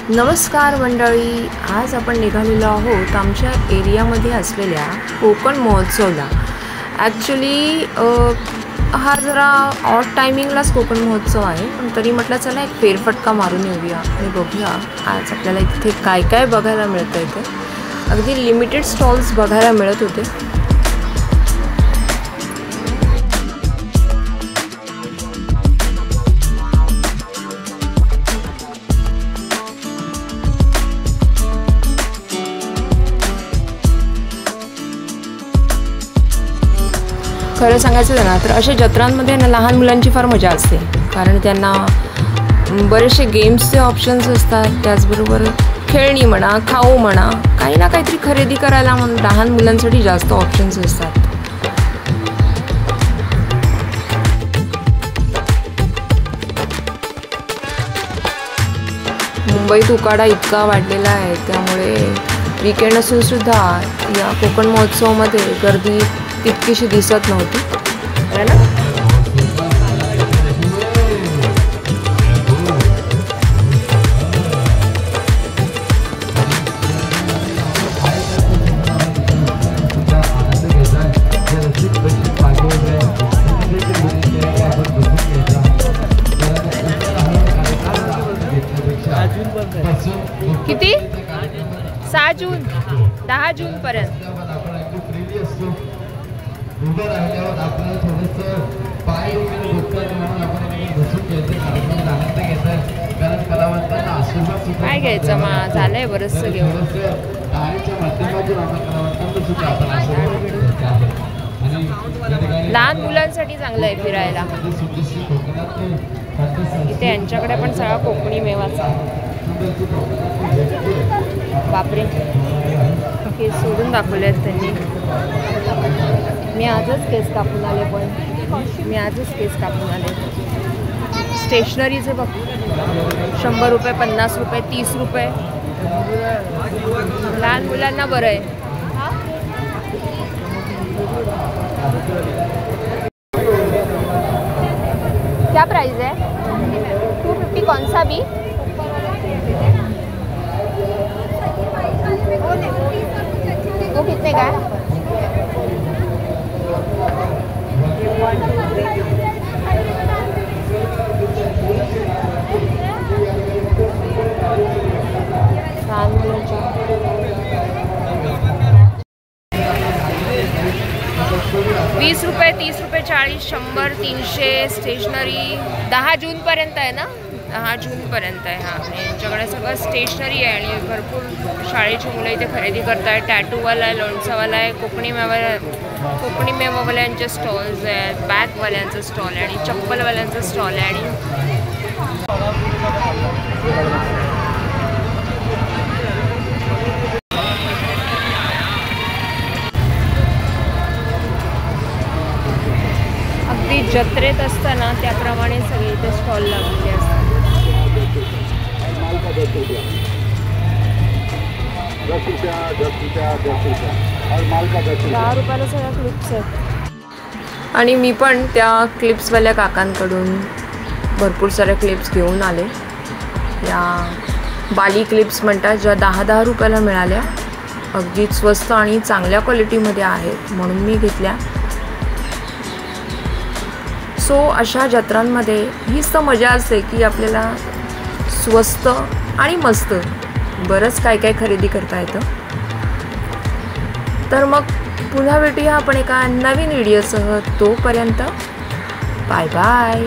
नमस्कार मंडळी, आज आपण निघालेलो आहोत आमच्या एरियामध्ये असलेल्या कोकण महोत्सवला। ॲक्च्युली हा जरा ऑड टायमिंगलाच कोकण महोत्सव आहे, पण तरी म्हटलं चला एक फेरफटका मारून येऊया आणि बघूया आज आपल्याला इथे काय काय बघायला मिळतं। इथे अगदी लिमिटेड स्टॉल्स बघायला मिळत होते। खरं सांगायचं ना तर अशा जत्रांमध्ये ना लहान मुलांची फार मजा असते, कारण त्यांना बरेचसे गेम्सचे ऑप्शन्स असतात, त्याचबरोबर खेळणी म्हणा, खाऊ म्हणा, काही ना काहीतरी खरेदी करायला लहान मुलांसाठी जास्त ऑप्शन्स असतात। मुंबईत उकाडा इतका वाढलेला आहे, त्यामुळे वीकेंड असून सुद्धा या कोकण महोत्सवामध्ये गर्दी तितकीशी दिसत नव्हती, है ना। किती 6 जून 10 जून पर्यंत उभं राहिल्यावर आपल्याला थोडंसं पाय वगैरे दुखतात म्हणून आपण बसून घ्यायचं, कार्यक्रमात आनंद घ्यायचा, कारण कलावंतांना आशीर्वाद काय घ्यायचं मग झालंय बरंचसं घेऊन टाळीच्या माध्यमातून आपण कलावंतांना सुद्धा आपण आशीर्वाद आणि लहान मुलांसाठी चांगलं आहे फिरायला। इथे यांच्याकडे पण सगळा कोकणी मेवाचा, बापरे हे सोडून दाखवले आहेत त्यांनी। मी आजच केस कापून आले, केस कापून आले। स्टेशनरीचे बघ 100 रुपये, 50 रुपये, 30 रुपये, लहान मुलांना बरं आहे। क्या प्राइस है? 250 कौन सा भी? वो कितने का है? ₹20, ₹30, ₹40, ₹100, ₹300 स्टेशनरी 10 जून पर्यंत आहे ना, 10 जून पर्यंत आहे। हां, यांच्याकडे सगळं स्टेशनरी आहे आणि भरपूर शाळेची मुलं इथे खरेदी करत आहेत। टॅटूवाला आहे, लोणचावाला आहे, कोकणी मेवावाल्यांचे स्टॉल्स आहेत, बॅगवाल्यांचं स्टॉल आहे आणि चप्पलवाल्यांचं स्टॉल आहे। आणि अगदी जत्रेत असताना त्याप्रमाणे सगळे इथे स्टॉल लागलेले असतात। 10 रुपयाला सगळ्या क्लिप्स आहेत आणि मी पण त्या क्लिप्सवाल्या काकांकडून भरपूर साऱ्या क्लिप्स घेऊन आले। या बाली क्लिप्स म्हणतात, ज्या 10-10 रुपयाला मिळाल्या, अगदी स्वस्त आणि चांगल्या क्वालिटीमध्ये आहेत म्हणून मी घेतल्या। सो अशा जत्रांमध्ये हीच तर मजा असते की आपल्याला स्वस्त आणि मस्त बरंच काय काय खरेदी करता येतं। तर मग पुन्हा भेटूया आपण एका नवीन व्हिडिओसह, तोपर्यंत बाय बाय।